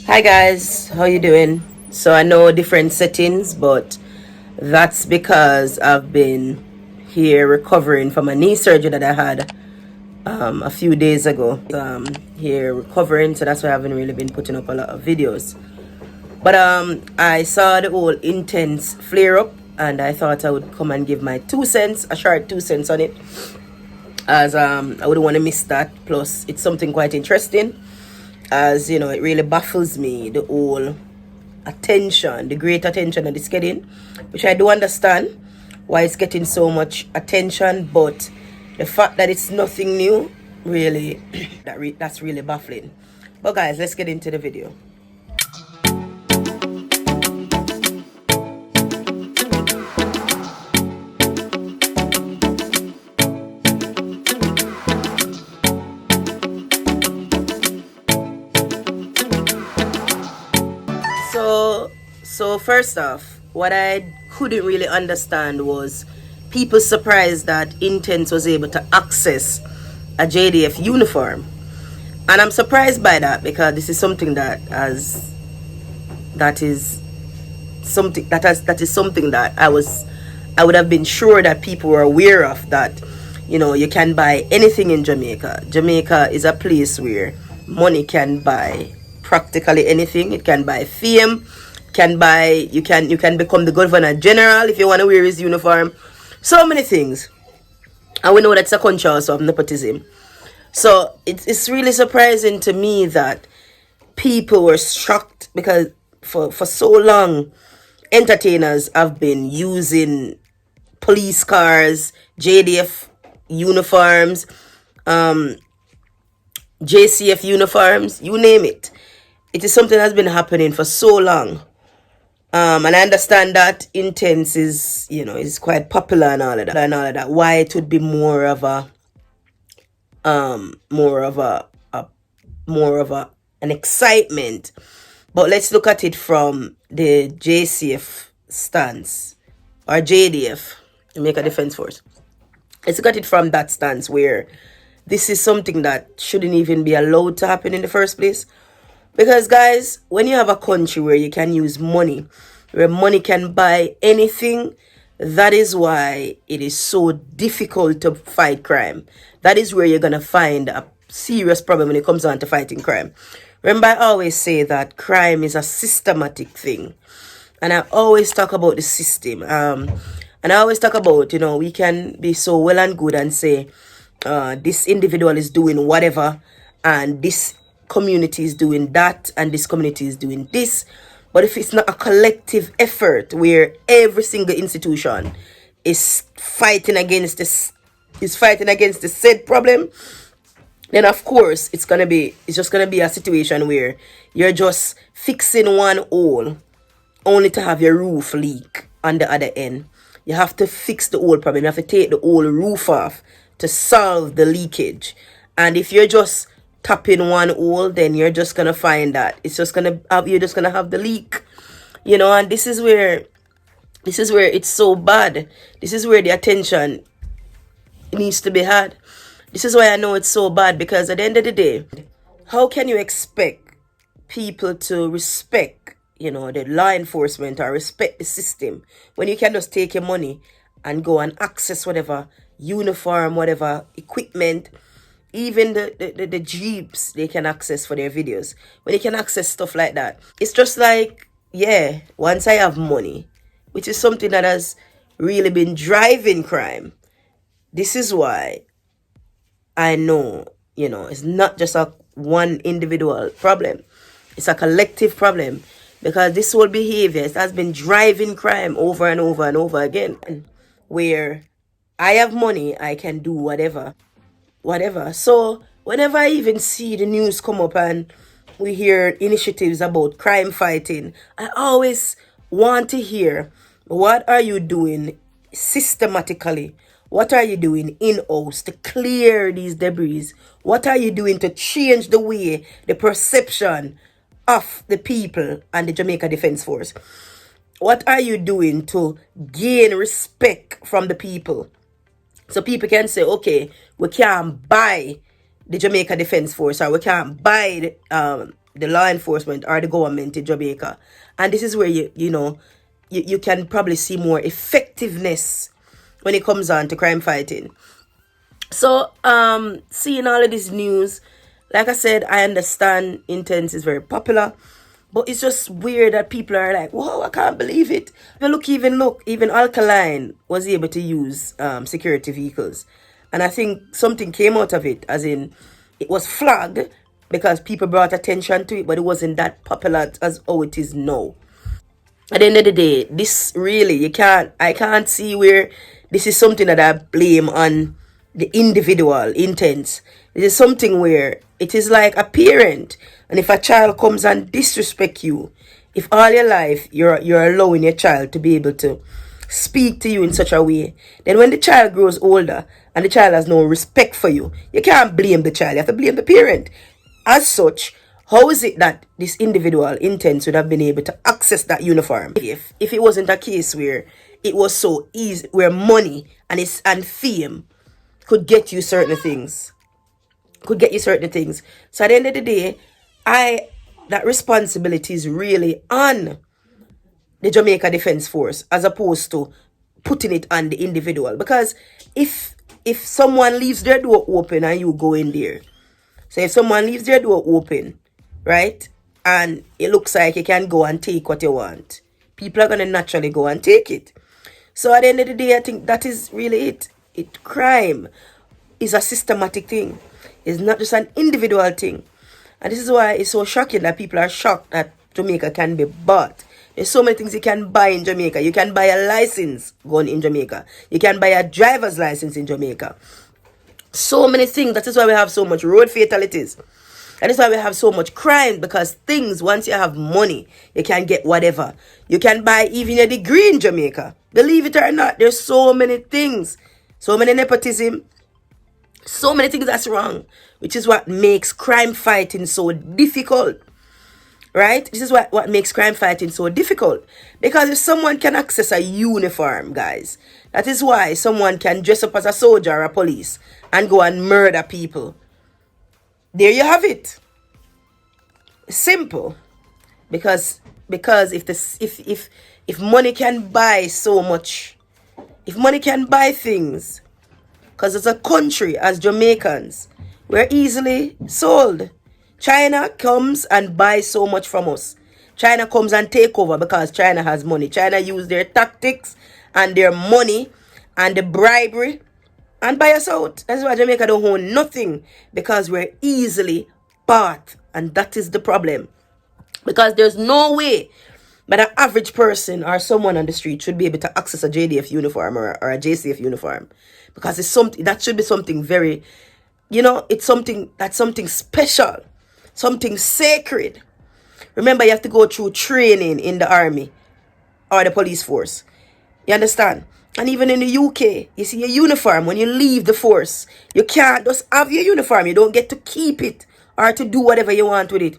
Hi guys, how you doing? So I know different settings, but that's because I've been here recovering from a knee surgery that I had a few days ago. Here recovering, so that's why I haven't really been putting up a lot of videos. But I saw the whole Intence flare up, and I thought I would come and give my 2 cents, a short 2 cents on it, as I wouldn't want to miss that. Plus, it's something quite interesting, as you know, it really baffles me, the whole attention, the great attention that it's getting, which I do understand why it's getting so much attention, but the fact that it's nothing new, really, that's really baffling. But guys, let's get into the video. So first off, what I couldn't really understand was people surprised that Intence was able to access a JDF uniform. And I'm surprised by that, because this is something that is something that I would have been sure that people were aware of, that you can buy anything in Jamaica. Jamaica is a place where money can buy practically anything. It can buy fame, you can become the governor general if you want to wear his uniform. So many things. And we know that's a country also of nepotism. So it's really surprising to me that people were shocked, because for so long entertainers have been using police cars, JDF uniforms, JCF uniforms, you name it. It is something that's been happening for so long. And I understand that Intence is quite popular and all of that. Why it would be more of an excitement. But let's look at it from the JCF stance, or JDF, Jamaica Defense Force. Let's look at it from that stance, where this is something that shouldn't even be allowed to happen in the first place. Because guys, when you have a country where you can use money, where money can buy anything, that is why it is so difficult to fight crime. That is where you're going to find a serious problem when it comes down to fighting crime. Remember, I always say that crime is a systematic thing. And I always talk about the system. And I always talk about, we can be so well and good and say, this individual is doing whatever, and this community is doing that, and this community is doing this. But if it's not a collective effort where every single institution is fighting against the said problem, then of course it's just gonna be a situation where you're just fixing one hole only to have your roof leak on the other end. You have to fix the whole problem. You have to take the whole roof off to solve the leakage. And if you're just tapping one hole, then you're just gonna find that you're just gonna have the leak. And this is where it's so bad. This is where the attention needs to be had. This is why I know it's so bad, because at the end of the day, how can you expect people to respect, the law enforcement, or respect the system, when you can just take your money and go and access whatever uniform, whatever equipment, even the jeeps they can access for their videos, when they can access stuff like that? It's just like, yeah, once I have money, which is something that has really been driving crime. This is why I know, it's not just a one individual problem. It's a collective problem, because this whole behavior has been driving crime over and over and over again. Where I have money, I can do whatever. So whenever I even see the news come up and we hear initiatives about crime fighting, I always want to hear, what are you doing systematically? What are you doing in-house to clear these debris? What are you doing to change the way, the perception of the people and the Jamaica Defense Force? What are you doing to gain respect from the people? So people can say, okay, we can't buy the Jamaica Defense Force, or we can't buy the law enforcement or the government in Jamaica. And this is where you can probably see more effectiveness when it comes on to crime fighting. So seeing all of this news, like I said, I understand Intence is very popular, but it's just weird that people are like, whoa, I can't believe it. Even Alkaline was able to use security vehicles. And I think something came out of it, as in it was flagged because people brought attention to it, but it wasn't that popular as how it is now. At the end of the day, this really, I can't see where this is something that I blame on the individual Intence. It is something where it is like a parent, and if a child comes and disrespect you, if all your life you're allowing your child to be able to speak to you in such a way, then when the child grows older and the child has no respect for you, you can't blame the child, you have to blame the parent. As such, how is it that this individual Intence would have been able to access that uniform if it wasn't a case where it was so easy, where money and fame could get you certain things? So at the end of the day, that responsibility is really on the Jamaica Defence Force as opposed to putting it on the individual. Because if someone leaves their door open and you go in there, so if someone leaves their door open, right, and it looks like you can go and take what you want, people are going to naturally go and take it. So at the end of the day, I think that is really it. Crime is a systematic thing. It's not just an individual thing. And this is why it's so shocking that people are shocked that Jamaica can be bought. There's so many things you can buy in Jamaica. You can buy a license gun in Jamaica. You can buy a driver's license in Jamaica. So many things. That is why we have so much road fatalities. That is why we have so much crime, because things, once you have money, you can get whatever. You can buy even a degree in Jamaica. Believe it or not, there's so many things. So many nepotism. So many things that's wrong. Which is what makes crime fighting so difficult. Right? This is what makes crime fighting so difficult. Because if someone can access a uniform, guys, that is why someone can dress up as a soldier or a police and go and murder people. There you have it. Simple. Because if money can buy so much, if money can buy things, because as a country, as Jamaicans, we're easily sold. China comes and buys so much from us. China comes and take over because China has money. China use their tactics and their money and the bribery and buy us out. That's why Jamaica don't own nothing, because we're easily bought. And that is the problem. Because there's no way that an average person or someone on the street should be able to access a JDF uniform or a JCF uniform. Because it's something that should be something very, it's something that's something special, something sacred. Remember, you have to go through training in the army or the police force. You understand? And even in the UK, you see your uniform when you leave the force. You can't just have your uniform. You don't get to keep it or to do whatever you want with it.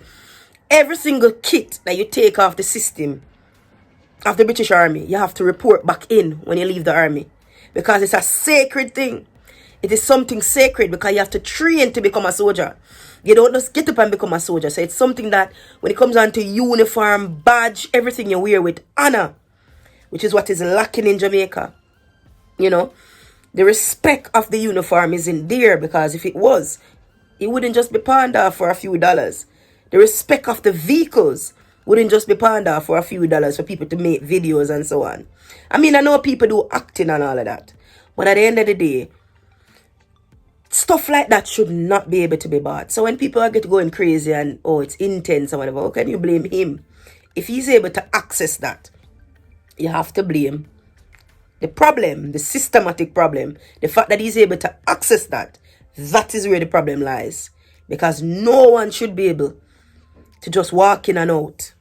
Every single kit that you take off the system of the British Army, you have to report back in when you leave the army. Because it's a sacred thing. It is something sacred because you have to train to become a soldier. You don't just get up and become a soldier. So it's something that when it comes on to uniform, badge, everything you wear with honor, which is what is lacking in Jamaica. The respect of the uniform isn't there, because if it was, it wouldn't just be pawned off for a few dollars. The respect of the vehicles wouldn't just be pawned off for a few dollars for people to make videos and so on. I mean, I know people do acting and all of that. But at the end of the day, stuff like that should not be able to be bought. So when people are going crazy and, it's Intence or whatever, how can you blame him? If he's able to access that, you have to blame the problem, the systematic problem, the fact that he's able to access that. That is where the problem lies. Because no one should be able to just walk in and out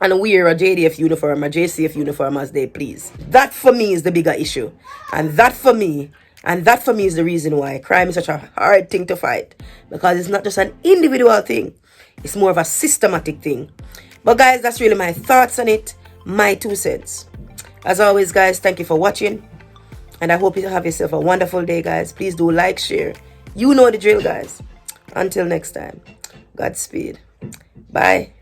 and wear a JDF uniform, a JCF uniform as they please. That for me is the bigger issue. And that for me is the reason why crime is such a hard thing to fight. Because it's not just an individual thing. It's more of a systematic thing. But guys, that's really my thoughts on it. My 2 cents. As always, guys, thank you for watching. And I hope you have yourself a wonderful day, guys. Please do like, share. You know the drill, guys. Until next time. Godspeed. Bye.